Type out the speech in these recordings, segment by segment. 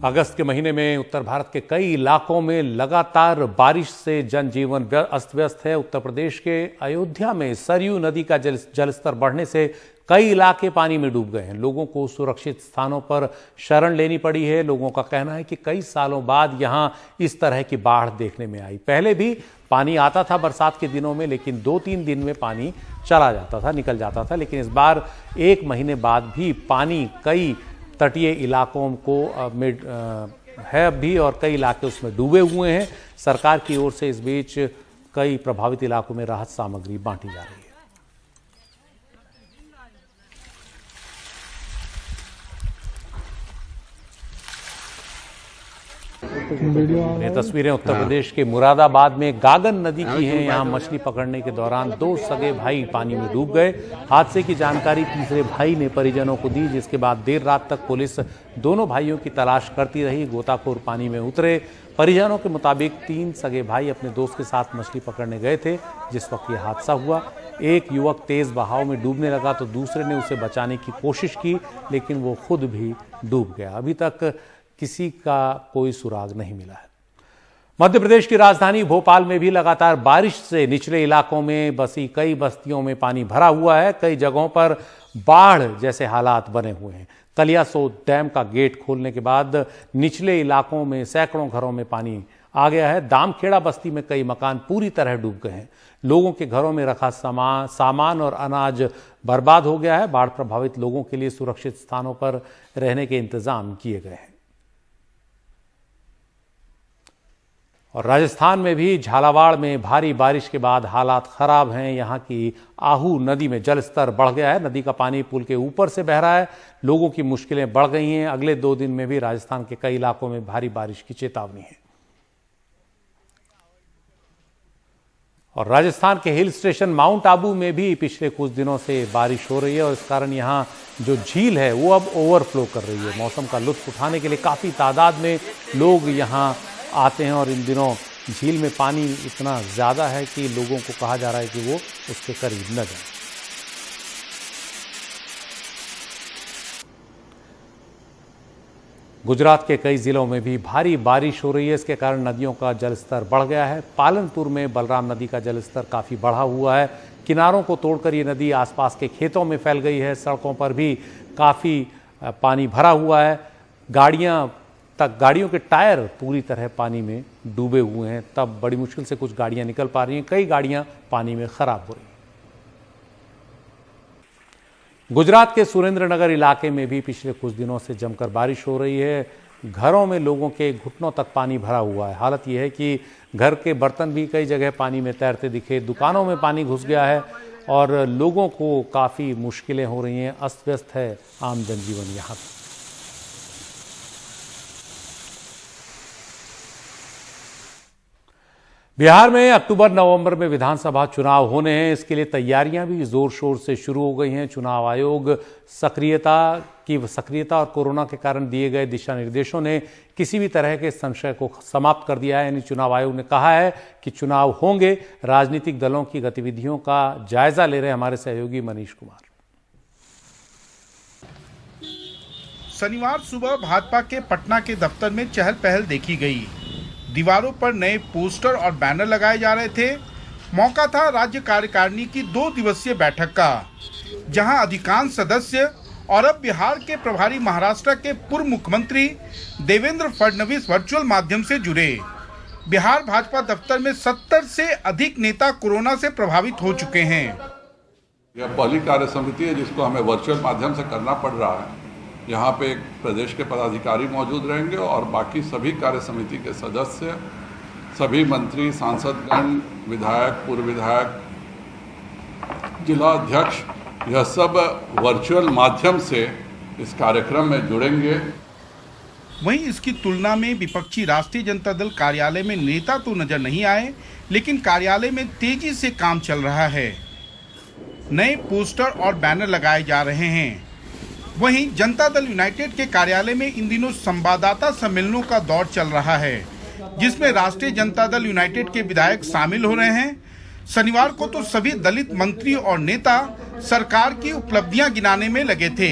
अगस्त के महीने में उत्तर भारत के कई इलाकों में लगातार बारिश से जनजीवन अस्त व्यस्त है। उत्तर प्रदेश के अयोध्या में सरयू नदी का जलस्तर बढ़ने से कई इलाके पानी में डूब गए हैं। लोगों को सुरक्षित स्थानों पर शरण लेनी पड़ी है। लोगों का कहना है कि कई सालों बाद यहां इस तरह की बाढ़ देखने में आई। पहले भी पानी आता था बरसात के दिनों में, लेकिन 2-3 दिन में पानी चला जाता था, निकल जाता था। लेकिन इस बार 1 महीने बाद भी पानी कई तटीय इलाकों को है अब भी, और कई इलाके उसमें डूबे हुए हैं। सरकार की ओर से इस बीच कई प्रभावित इलाकों में राहत सामग्री बांटी जा रही है। ये तस्वीरें उत्तर प्रदेश के मुरादाबाद में गागन नदी की हैं। यहां मछली पकड़ने के दौरान 2 सगे भाई पानी में डूब गए। हादसे की जानकारी तीसरे भाई ने परिजनों को दी, जिसके बाद देर रात तक पुलिस दोनों भाइयों की तलाश करती रही। गोताखोर पानी में उतरे। परिजनों के मुताबिक 3 सगे भाई अपने दोस्त के साथ मछली पकड़ने गए थे जिस वक्त यह हादसा हुआ। एक युवक तेज बहाव में डूबने लगा तो दूसरे ने उसे बचाने की कोशिश की, लेकिन वो खुद भी डूब गया। अभी तक किसी का कोई सुराग नहीं मिला है। मध्य प्रदेश की राजधानी भोपाल में भी लगातार बारिश से निचले इलाकों में बसी कई बस्तियों में पानी भरा हुआ है। कई जगहों पर बाढ़ जैसे हालात बने हुए हैं। कलियासोत डैम का गेट खोलने के बाद निचले इलाकों में सैकड़ों घरों में पानी आ गया है। दामखेड़ा बस्ती में कई मकान पूरी तरह डूब गए हैं। लोगों के घरों में रखा सामान और अनाज बर्बाद हो गया है। बाढ़ प्रभावित लोगों के लिए सुरक्षित स्थानों पर रहने के इंतजाम किए गए हैं। और राजस्थान में भी झालावाड़ में भारी बारिश के बाद हालात खराब हैं। यहां की आहू नदी में जलस्तर बढ़ गया है। नदी का पानी पुल के ऊपर से बह रहा है। लोगों की मुश्किलें बढ़ गई हैं। अगले 2 दिन में भी राजस्थान के कई इलाकों में भारी बारिश की चेतावनी है। और राजस्थान के हिल स्टेशन माउंट आबू में भी पिछले कुछ दिनों से बारिश हो रही है और इस कारण यहां जो झील है वो अब ओवरफ्लो कर रही है। मौसम का लुत्फ उठाने के लिए काफी तादाद में लोग यहां आते हैं और इन दिनों झील में पानी इतना ज्यादा है कि लोगों को कहा जा रहा है कि वो उसके करीब न जाएं। गुजरात के कई जिलों में भी भारी बारिश हो रही है। इसके कारण नदियों का जलस्तर बढ़ गया है। पालनपुर में बलराम नदी का जलस्तर काफी बढ़ा हुआ है। किनारों को तोड़कर ये नदी आसपास के खेतों में फैल गई है। सड़कों पर भी काफी पानी भरा हुआ है। गाड़ियों के टायर पूरी तरह पानी में डूबे हुए हैं। तब बड़ी मुश्किल से कुछ गाड़ियां निकल पा रही हैं। कई गाड़ियां पानी में खराब हो रही हैं। गुजरात के सुरेंद्रनगर इलाके में भी पिछले कुछ दिनों से जमकर बारिश हो रही है। घरों में लोगों के घुटनों तक पानी भरा हुआ है। हालत यह है कि घर के बर्तन भी कई जगह पानी में तैरते दिखे। दुकानों में पानी घुस गया है और लोगों को काफी मुश्किलें हो रही हैं। अस्त व्यस्त है आम जनजीवन यहां पर। बिहार में अक्टूबर-नवंबर में विधानसभा चुनाव होने हैं। इसके लिए तैयारियां भी जोर शोर से शुरू हो गई हैं। चुनाव आयोग सक्रियता और कोरोना के कारण दिए गए दिशा निर्देशों ने किसी भी तरह के संशय को समाप्त कर दिया है। यानी चुनाव आयोग ने कहा है कि चुनाव होंगे। राजनीतिक दलों की गतिविधियों का जायजा ले रहे हमारे सहयोगी मनीष कुमार। शनिवार सुबह भाजपा के पटना के दफ्तर में चहल पहल देखी गई। दीवारों पर नए पोस्टर और बैनर लगाए जा रहे थे। मौका था राज्य कार्यकारिणी की 2 दिवसीय बैठक का, जहां अधिकांश सदस्य और अब बिहार के प्रभारी महाराष्ट्र के पूर्व मुख्यमंत्री देवेंद्र फडणवीस वर्चुअल माध्यम से जुड़े। बिहार भाजपा दफ्तर में 70 से अधिक नेता कोरोना से प्रभावित हो चुके हैं। यह पहली कार्य समिति है जिसको हमें वर्चुअल माध्यम से करना पड़ रहा है। यहाँ पे प्रदेश के पदाधिकारी मौजूद रहेंगे और बाकी सभी कार्य समिति के सदस्य, सभी मंत्री, सांसदगण, विधायक, पूर्व विधायक, जिला अध्यक्ष, यह सब वर्चुअल माध्यम से इस कार्यक्रम में जुड़ेंगे। वहीं इसकी तुलना में विपक्षी राष्ट्रीय जनता दल कार्यालय में नेता तो नजर नहीं आए, लेकिन कार्यालय में तेजी से काम चल रहा है। नए पोस्टर और बैनर लगाए जा रहे हैं। वहीं जनता दल यूनाइटेड के कार्यालय में इन दिनों संवाददाता सम्मेलनों का दौर चल रहा है, जिसमें राष्ट्रीय जनता दल यूनाइटेड के विधायक शामिल हो रहे हैं। शनिवार को तो सभी दलित मंत्री और नेता सरकार की उपलब्धियां गिनाने में लगे थे,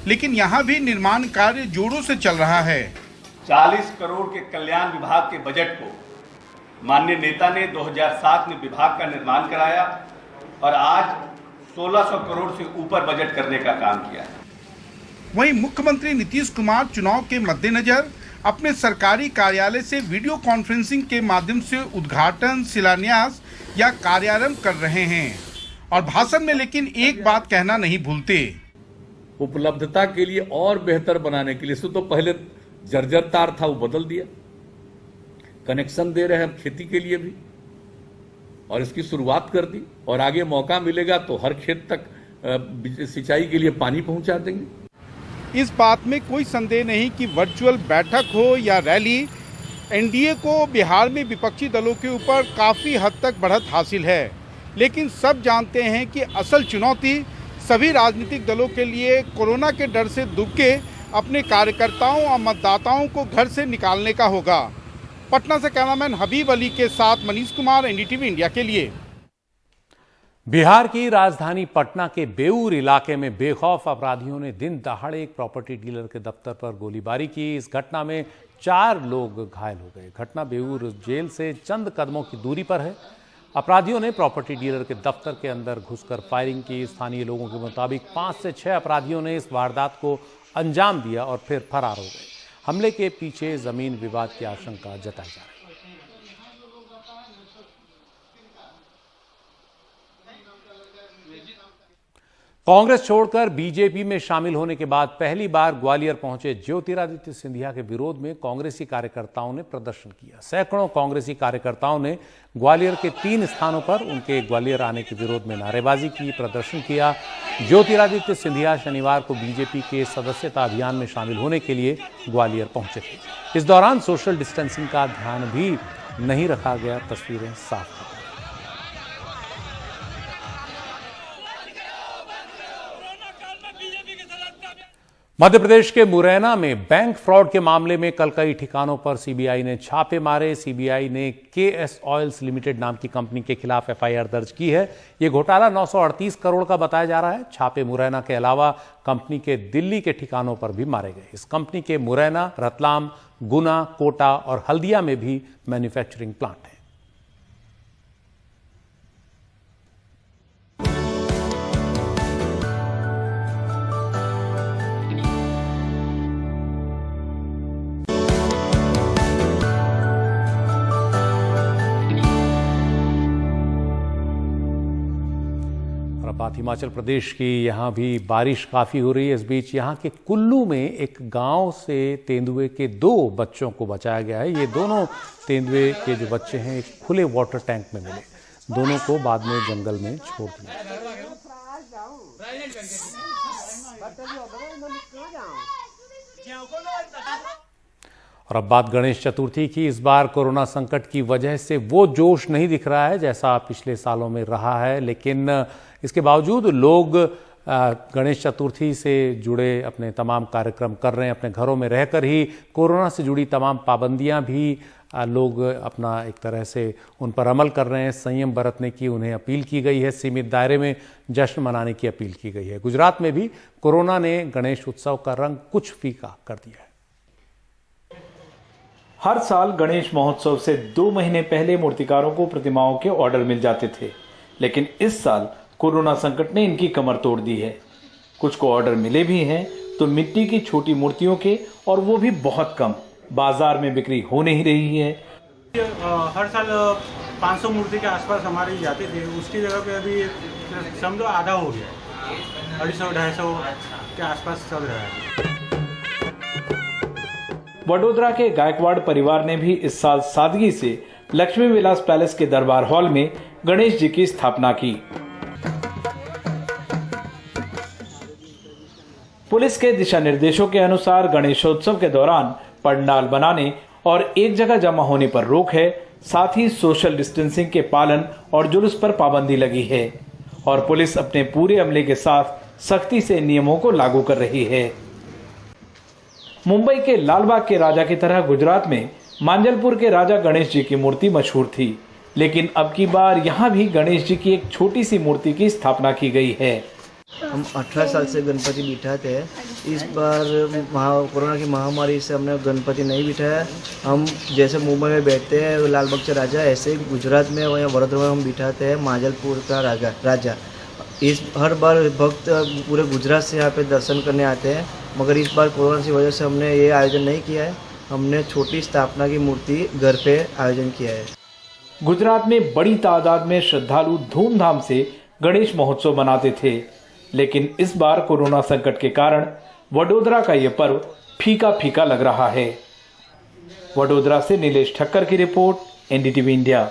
लेकिन यहां भी निर्माण कार्य जोरों से चल रहा है। 40 करोड़ के कल्याण विभाग के बजट को माननीय नेता ने 2007 में विभाग का निर्माण कराया और आज 1600 करोड़ से ऊपर बजट करने का काम किया है। वहीं मुख्यमंत्री नीतीश कुमार चुनाव के मद्देनजर अपने सरकारी कार्यालय से वीडियो कॉन्फ्रेंसिंग के माध्यम से उद्घाटन, शिलान्यास या कार्यारंभ कर रहे हैं और भाषण में लेकिन एक बात कहना नहीं भूलते। उपलब्धता के लिए और बेहतर बनाने के लिए तो पहले जर्जर तार था, वो बदल दिया, कनेक्शन दे रहे हैं खेती के लिए भी और इसकी शुरुआत कर दी और आगे मौका मिलेगा तो हर खेत तक सिंचाई के लिए पानी पहुंचा देंगे। इस बात में कोई संदेह नहीं कि वर्चुअल बैठक हो या रैली, एनडीए को बिहार में विपक्षी दलों के ऊपर काफी हद तक बढ़त हासिल है, लेकिन सब जानते हैं कि असल चुनौती सभी राजनीतिक दलों के लिए कोरोना के डर से दुबके अपने कार्यकर्ताओं और मतदाताओं को घर से निकालने का होगा। पटना से कैमरामैन हबीब अली के साथ मनीष कुमार, एनडीटीवी इंडिया के लिए। बिहार की राजधानी पटना के बेऊर इलाके में बेखौफ अपराधियों ने दिन दहाड़े एक प्रॉपर्टी डीलर के दफ्तर पर गोलीबारी की। इस घटना में 4 लोग घायल हो गए। घटना बेऊर जेल से चंद कदमों की दूरी पर है। अपराधियों ने प्रॉपर्टी डीलर के दफ्तर के अंदर घुसकर फायरिंग की। स्थानीय लोगों के मुताबिक 5 से 6 अपराधियों ने इस वारदात को अंजाम दिया और फिर फरार हो गए। हमले के पीछे जमीन विवाद की आशंका जताई जा रही है। कांग्रेस छोड़कर बीजेपी में शामिल होने के बाद पहली बार ग्वालियर पहुंचे ज्योतिरादित्य सिंधिया के विरोध में कांग्रेसी कार्यकर्ताओं ने प्रदर्शन किया। सैकड़ों कांग्रेसी कार्यकर्ताओं ने ग्वालियर के 3 स्थानों पर उनके ग्वालियर आने के विरोध में नारेबाजी की, प्रदर्शन किया। ज्योतिरादित्य सिंधिया शनिवार को बीजेपी के सदस्यता अभियान में शामिल होने के लिए ग्वालियर पहुंचे थे। इस दौरान सोशल डिस्टेंसिंग का ध्यान भी नहीं रखा गया। तस्वीरें साफ। मध्य प्रदेश के मुरैना में बैंक फ्रॉड के मामले में कल कई ठिकानों पर सीबीआई ने छापे मारे। सीबीआई ने केएस ऑयल्स लिमिटेड नाम की कंपनी के खिलाफ एफआईआर दर्ज की है। यह घोटाला 938 करोड़ का बताया जा रहा है। छापे मुरैना के अलावा कंपनी के दिल्ली के ठिकानों पर भी मारे गए। इस कंपनी के मुरैना, रतलाम, गुना, कोटा और हल्दिया में भी मैन्युफैक्चरिंग प्लांट है। बात हिमाचल प्रदेश की, यहाँ भी बारिश काफ़ी हो रही है। इस बीच यहाँ के कुल्लू में एक गांव से तेंदुए के 2 बच्चों को बचाया गया है। ये दोनों तेंदुए के जो बच्चे हैं एक खुले वाटर टैंक में मिले। दोनों को बाद में जंगल में छोड़ दिया। और अब बात गणेश चतुर्थी की। इस बार कोरोना संकट की वजह से वो जोश नहीं दिख रहा है जैसा पिछले सालों में रहा है, लेकिन इसके बावजूद लोग गणेश चतुर्थी से जुड़े अपने तमाम कार्यक्रम कर रहे हैं। अपने घरों में रहकर ही कोरोना से जुड़ी तमाम पाबंदियां भी लोग अपना एक तरह से उन पर अमल कर रहे हैं। संयम बरतने की उन्हें अपील की गई है। सीमित दायरे में जश्न मनाने की अपील की गई है। गुजरात में भी कोरोना ने गणेश उत्सव का रंग कुछ फीका कर दिया है। हर साल गणेश महोत्सव से 2 महीने पहले मूर्तिकारों को प्रतिमाओं के ऑर्डर मिल जाते थे, लेकिन इस साल कोरोना संकट ने इनकी कमर तोड़ दी है। कुछ को ऑर्डर मिले भी हैं तो मिट्टी की छोटी मूर्तियों के, और वो भी बहुत कम। बाजार में बिक्री हो नहीं रही है। हर साल 500 मूर्ति के आसपास हमारे जाते थे, उसकी जगह पे अभी समझो आधा हो गया। 250-250 के आसपास चल रहा है। वडोदरा के गायकवाड़ परिवार ने भी इस साल सादगी से लक्ष्मी विलास पैलेस के दरबार हॉल में गणेश जी की स्थापना की। पुलिस के दिशा निर्देशों के अनुसार गणेशोत्सव के दौरान पंडाल बनाने और एक जगह जमा होने पर रोक है। साथ ही सोशल डिस्टेंसिंग के पालन और जुलूस पर पाबंदी लगी है और पुलिस अपने पूरे अमले के साथ सख्ती से नियमों को लागू कर रही है। मुंबई के लालबाग के राजा की तरह गुजरात में मांजलपुर के राजा गणेश जी की मूर्ति मशहूर थी, लेकिन अब की बार यहां भी गणेश जी की एक छोटी सी मूर्ति की स्थापना की गई है। हम 18 साल से गणपति बिठाते हैं। इस बार कोरोना की महामारी से हमने गणपति नहीं बिठाया। हम जैसे मुंबई में बैठते हैं लालबाग चा राजा, ऐसे ही गुजरात में या वडोदरा में हम बिठाते हैं माजलपुर का राजा। इस हर बार भक्त पूरे गुजरात से यहाँ पे दर्शन करने आते हैं, मगर इस बार कोरोना की वजह से हमने ये आयोजन नहीं किया है। हमने छोटी स्थापना की मूर्ति घर पे आयोजन किया है। गुजरात में बड़ी तादाद में श्रद्धालु धूमधाम से गणेश महोत्सव मनाते थे, लेकिन इस बार कोरोना संकट के कारण वडोदरा का यह पर्व फीका फीका लग रहा है। वडोदरा से नीलेश ठक्कर की रिपोर्ट, एनडीटीवी इंडिया।